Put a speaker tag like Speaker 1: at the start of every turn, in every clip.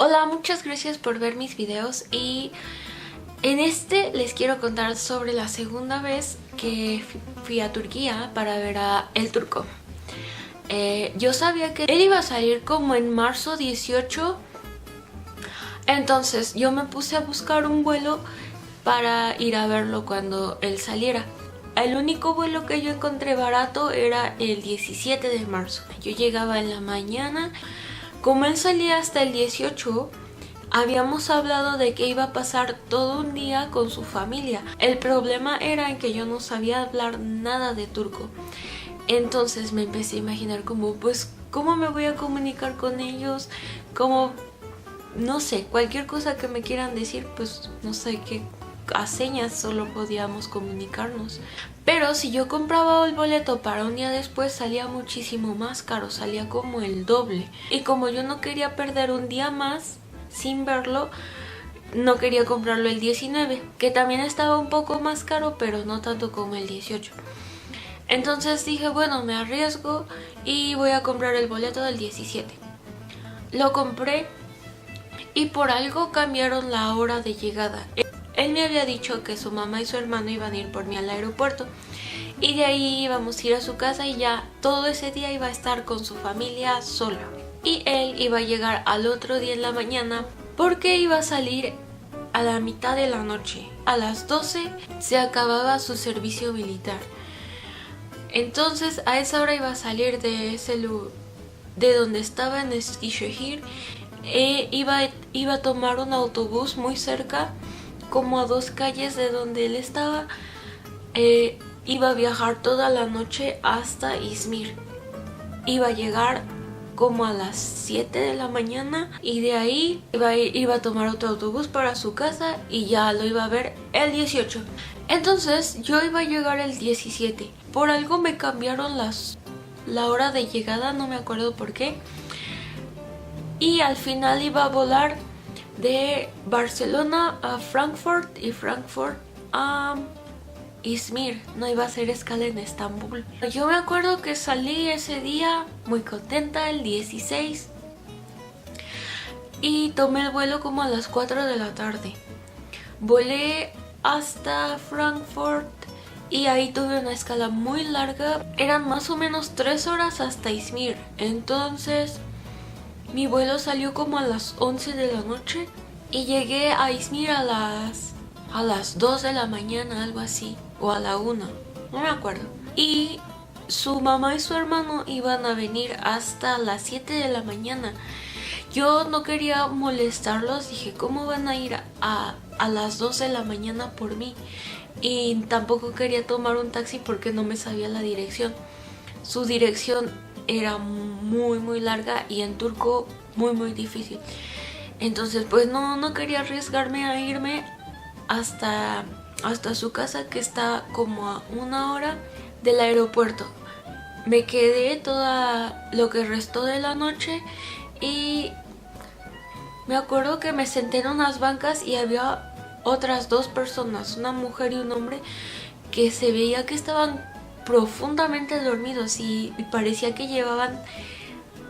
Speaker 1: Hola, muchas gracias por ver mis videos y en este les quiero contar sobre la segunda vez que fui a Turquía para ver a El Turco. Yo sabía que él iba a salir como en marzo 18, entonces yo me puse a buscar un vuelo para ir a verlo cuando él saliera. El único vuelo que yo encontré barato era el 17 de marzo. Yo llegaba en la mañana. Como él salía hasta el 18, habíamos hablado de que iba a pasar todo un día con su familia. El problema era en que yo no sabía hablar nada de turco. Entonces me empecé a imaginar como, pues, ¿cómo me voy a comunicar con ellos? Como, no sé, cualquier cosa que me quieran decir, pues, no sé qué. A señas solo podíamos comunicarnos. Pero si yo compraba el boleto para un día después salía muchísimo más caro, salía como el doble. Y como yo no quería perder un día más sin verlo, no quería comprarlo el 19, que también estaba un poco más caro, pero no tanto como el 18. Entonces dije, bueno, me arriesgo y voy a comprar el boleto del 17. Lo compré y por algo cambiaron la hora de llegada. Él me había dicho que su mamá y su hermano iban a ir por mí al aeropuerto y de ahí íbamos a ir a su casa y ya todo ese día iba a estar con su familia sola. Y él iba a llegar al otro día en la mañana porque iba a salir a la mitad de la noche. A las 12 se acababa su servicio militar. Entonces a esa hora iba a salir de ese lugar, de donde estaba en Eskişehir. Iba a tomar un autobús muy cerca, como a 2 calles de donde él estaba. Iba a viajar toda la noche hasta Izmir. Iba a llegar como a las 7 de la mañana y de ahí iba a tomar otro autobús para su casa y ya lo iba a ver el 18. Entonces yo iba a llegar el 17. Por algo me cambiaron la hora de llegada, no me acuerdo por qué. Y al final iba a volar de Barcelona a Frankfurt y Frankfurt a Izmir. No iba a hacer escala en Estambul. Yo me acuerdo que salí ese día muy contenta, el 16, y tomé el vuelo como a las 4 de la tarde. Volé hasta Frankfurt y ahí tuve una escala muy larga. Eran más o menos 3 horas hasta Izmir. Entonces mi vuelo salió como a las 11 de la noche y llegué a Izmir a las 2 de la mañana, algo así, o a la 1, no me acuerdo. Y su mamá y su hermano iban a venir hasta las 7 de la mañana. Yo no quería molestarlos, dije, ¿cómo van a ir a las 2 de la mañana por mí? Y tampoco quería tomar un taxi porque no me sabía la dirección. Su dirección era muy larga y en turco muy difícil. Entonces pues no quería arriesgarme a irme hasta su casa, que está como a 1 hora del aeropuerto. Me quedé toda lo que restó de la noche y me acuerdo que me senté en unas bancas y había otras 2 personas, una mujer y un hombre, que se veía que estaban profundamente dormidos y parecía que llevaban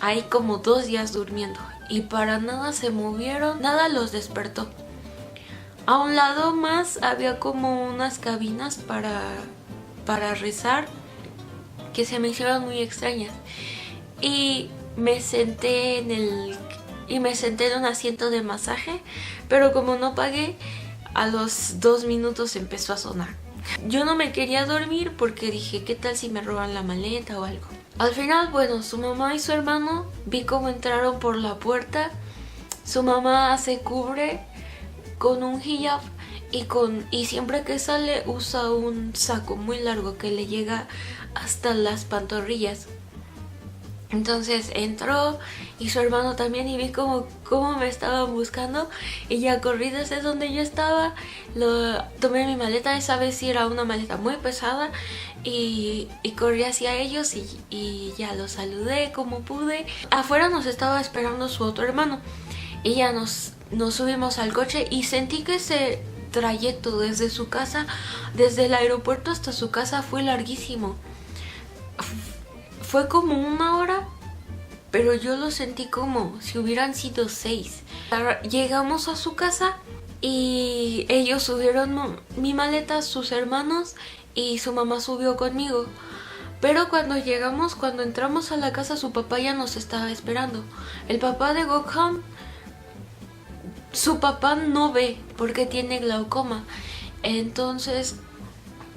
Speaker 1: ahí como 2 días durmiendo y para nada se movieron, nada los despertó. A un lado más había como unas cabinas para rezar que se me hicieron muy extrañas y me senté en un asiento de masaje, pero como no pagué, a los 2 minutos empezó a sonar. Yo no me quería dormir porque dije, ¿qué tal si me roban la maleta o algo? Al final, bueno, su mamá y su hermano, vi cómo entraron por la puerta. Su mamá se cubre con un hijab y siempre que sale usa un saco muy largo que le llega hasta las pantorrillas. Entonces entró y su hermano también y vi cómo me estaban buscando y ya corrí desde donde yo estaba, tomé mi maleta. Esa vez sí era una maleta muy pesada y corrí hacia ellos y ya los saludé como pude. Afuera nos estaba esperando su otro hermano y ya nos subimos al coche y sentí que ese trayecto desde su casa, desde el aeropuerto hasta su casa fue larguísimo. Fue como 1 hora pero yo lo sentí como si hubieran sido 6. Llegamos a su casa y ellos subieron mi maleta, sus hermanos, y su mamá subió conmigo. Pero cuando entramos a la casa, su papá ya nos estaba esperando. El papá de Gokhan, su papá no ve porque tiene glaucoma. Entonces,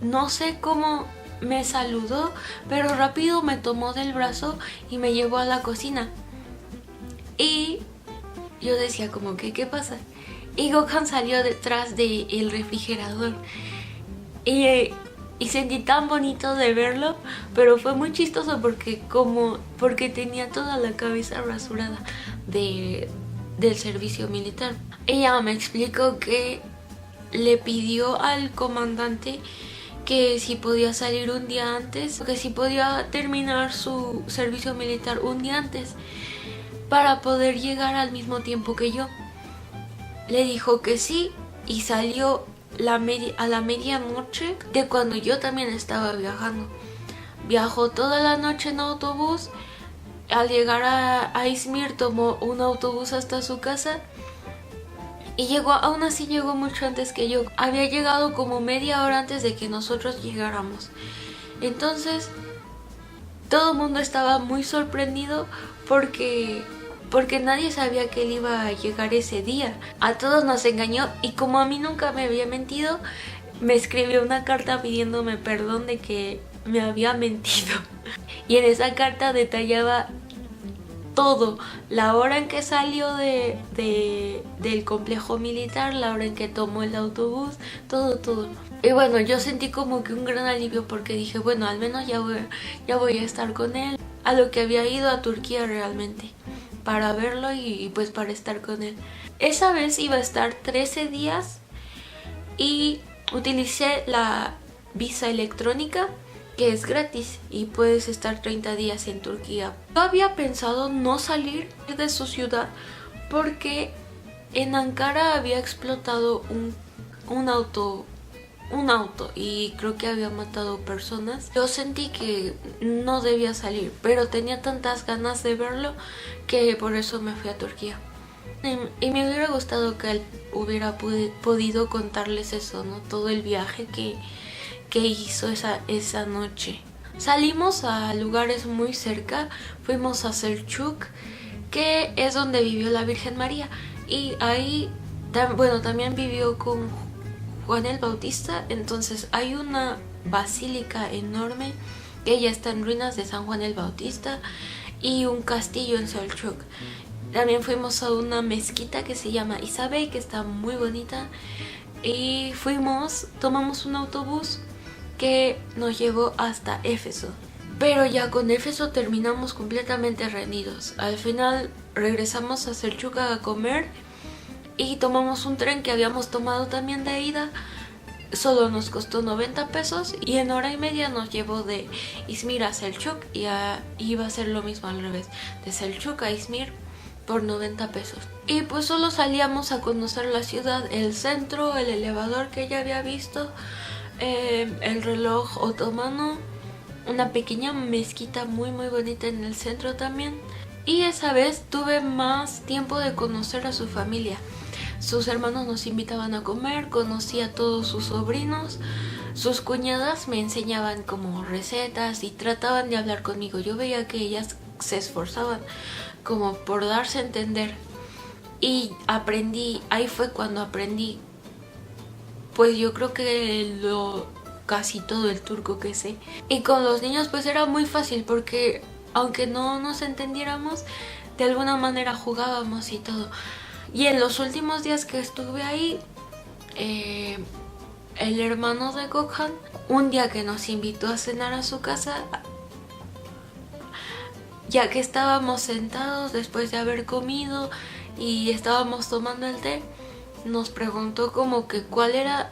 Speaker 1: no sé cómo me saludó, pero rápido me tomó del brazo y me llevó a la cocina. Y yo decía como que, ¿qué pasa? Y Gokhan salió detrás del refrigerador. Y sentí tan bonito de verlo, pero fue muy chistoso porque tenía toda la cabeza rasurada del servicio militar. Ella me explicó que le pidió al comandante que si podía salir un día antes, que si podía terminar su servicio militar un día antes para poder llegar al mismo tiempo que yo. Le dijo que sí y salió a la medianoche de cuando yo también estaba viajando. Viajó toda la noche en autobús. Al llegar a Izmir tomó un autobús hasta su casa y aún así llegó mucho antes que yo. Había llegado como media hora antes de que nosotros llegáramos. Entonces todo el mundo estaba muy sorprendido porque nadie sabía que él iba a llegar ese día. A todos nos engañó y como a mí nunca me había mentido, me escribió una carta pidiéndome perdón de que me había mentido. Y en esa carta detallaba todo, la hora en que salió del complejo militar, la hora en que tomó el autobús, todo. Y bueno, yo sentí como que un gran alivio porque dije, bueno, al menos ya voy a estar con él. A lo que había ido a Turquía realmente, para verlo y pues para estar con él. Esa vez iba a estar 13 días y utilicé la visa electrónica, que es gratis y puedes estar 30 días en Turquía. Yo había pensado no salir de su ciudad porque en Ankara había explotado un auto y creo que había matado personas. Yo sentí que no debía salir, pero tenía tantas ganas de verlo que por eso me fui a Turquía. Y me hubiera gustado que él hubiera podido contarles eso, ¿no? Todo el viaje que hizo esa noche. Salimos a lugares muy cerca, fuimos a Selçuk, que es donde vivió la Virgen María, y ahí, también vivió con Juan el Bautista. Entonces hay una basílica enorme que ya está en ruinas de San Juan el Bautista y un castillo en Selçuk. También fuimos a una mezquita que se llama Isabey, que está muy bonita, y tomamos un autobús que nos llevó hasta Éfeso. Pero ya con Éfeso terminamos completamente rendidos. Al final regresamos a Selçuk a comer y tomamos un tren que habíamos tomado también de ida. Solo nos costó 90 pesos y en hora y media nos llevó de Izmir a Selçuk, y iba a ser lo mismo al revés, de Selçuk a Izmir por 90 pesos. Y pues solo salíamos a conocer la ciudad, el centro, el elevador que ya había visto, el reloj otomano, una pequeña mezquita muy muy bonita en el centro también. Y esa vez tuve más tiempo de conocer a su familia. Sus hermanos nos invitaban a comer, conocí a todos sus sobrinos, sus cuñadas me enseñaban como recetas y trataban de hablar conmigo. Yo veía que ellas se esforzaban como por darse a entender y aprendí. Ahí fue cuando aprendí, pues yo creo que casi todo el turco que sé. Y con los niños pues era muy fácil porque aunque no nos entendiéramos, de alguna manera jugábamos y todo. Y en los últimos días que estuve ahí, el hermano de Gokhan, un día que nos invitó a cenar a su casa, ya que estábamos sentados después de haber comido y estábamos tomando el té, nos preguntó como que cuál era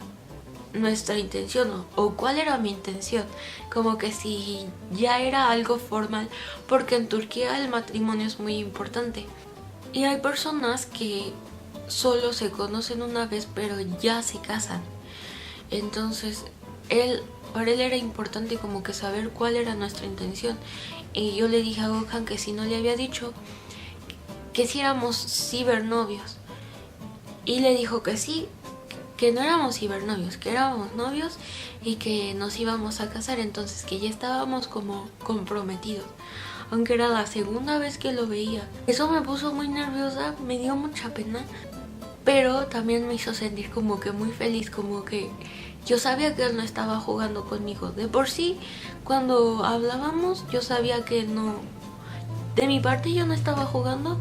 Speaker 1: nuestra intención o cuál era mi intención, como que si ya era algo formal, porque en Turquía el matrimonio es muy importante y hay personas que solo se conocen una vez pero ya se casan. Entonces él para él era importante como que saber cuál era nuestra intención. Y yo le dije a Gohan que si no le había dicho que si éramos cibernovios. Y le dijo que sí, que no éramos cibernovios, que éramos novios y que nos íbamos a casar, entonces que ya estábamos como comprometidos. Aunque era la segunda vez que lo veía. Eso me puso muy nerviosa, me dio mucha pena, pero también me hizo sentir como que muy feliz, como que yo sabía que él no estaba jugando conmigo. De por sí, cuando hablábamos, yo sabía que no, de mi parte yo no estaba jugando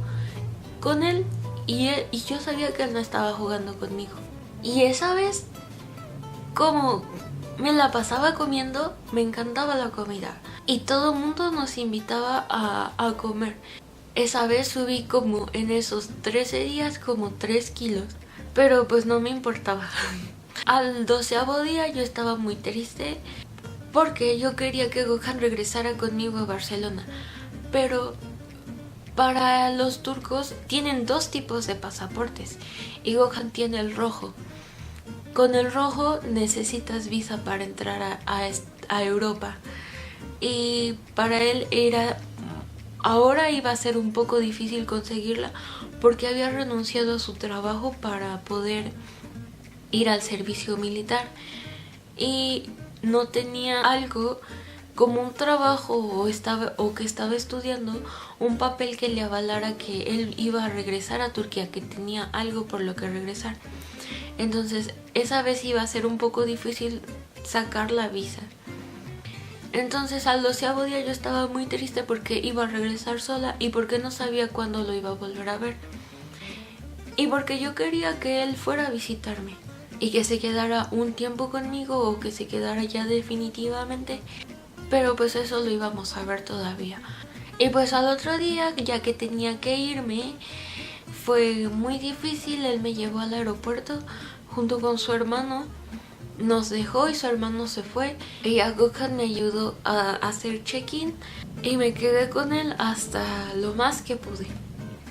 Speaker 1: con él y yo sabía que él no estaba jugando conmigo. Y esa vez, como me la pasaba comiendo, me encantaba la comida y todo el mundo nos invitaba a comer. Esa vez subí como en esos 13 días como 3 kilos, pero pues no me importaba. Al 12º día yo estaba muy triste porque yo quería que Gohan regresara conmigo a Barcelona, pero para los turcos tienen 2 tipos de pasaportes y Gohan tiene el rojo. Con el rojo necesitas visa para entrar a Europa y para él ahora iba a ser un poco difícil conseguirla porque había renunciado a su trabajo para poder ir al servicio militar y no tenía algo como un trabajo o que estaba estudiando, un papel que le avalara que él iba a regresar a Turquía, que tenía algo por lo que regresar. Entonces esa vez iba a ser un poco difícil sacar la visa. Entonces al 12º día yo estaba muy triste porque iba a regresar sola y porque no sabía cuándo lo iba a volver a ver. Y porque yo quería que él fuera a visitarme y que se quedara un tiempo conmigo o que se quedara ya definitivamente. Pero pues eso lo íbamos a ver todavía. Y pues al otro día, ya que tenía que irme, fue muy difícil. Él me llevó al aeropuerto junto con su hermano. Nos dejó y su hermano se fue. Y a Gohan me ayudó a hacer check-in y me quedé con él hasta lo más que pude.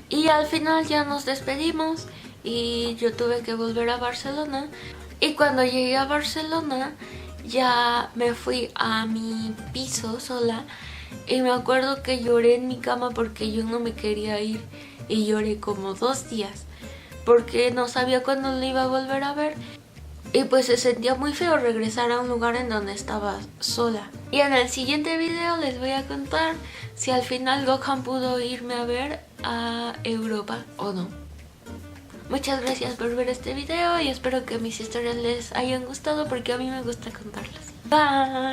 Speaker 1: Y al final ya nos despedimos y yo tuve que volver a Barcelona. Y cuando llegué a Barcelona ya me fui a mi piso sola y me acuerdo que lloré en mi cama porque yo no me quería ir y lloré como 2 días porque no sabía cuándo lo iba a volver a ver y pues se sentía muy feo regresar a un lugar en donde estaba sola. Y en el siguiente video les voy a contar si al final Gohan pudo irme a ver a Europa o no. Muchas gracias por ver este video y espero que mis historias les hayan gustado porque a mí me gusta contarlas. Bye.